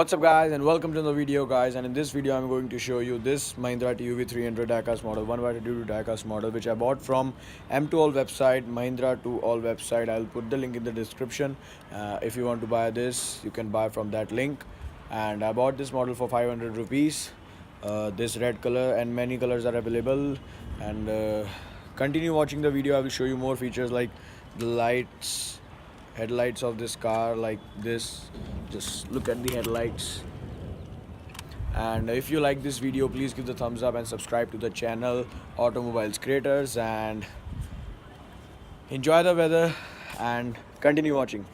What's up guys and welcome to the video guys, and in this video I'm going to show you this Mahindra Tuv300 diecast model 1/2 diecast model which I bought from M2All website, Mahindra to all website. I'll put the link in the description. If you want to buy this, you can buy from that link. And I bought this model for 500 rupees. This red color and many colors are available. And continue watching the video. I will show you more features like the lights, headlights of this car, like this. Just look at the headlights. And if you like this video, please give the thumbs up and subscribe to the channel Automobiles Creators, and enjoy the weather and continue watching.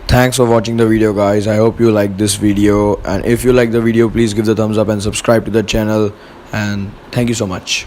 Thanks for watching the video guys. I hope you like this video, and if you like the video, please give the thumbs up and subscribe to the channel, and thank you so much.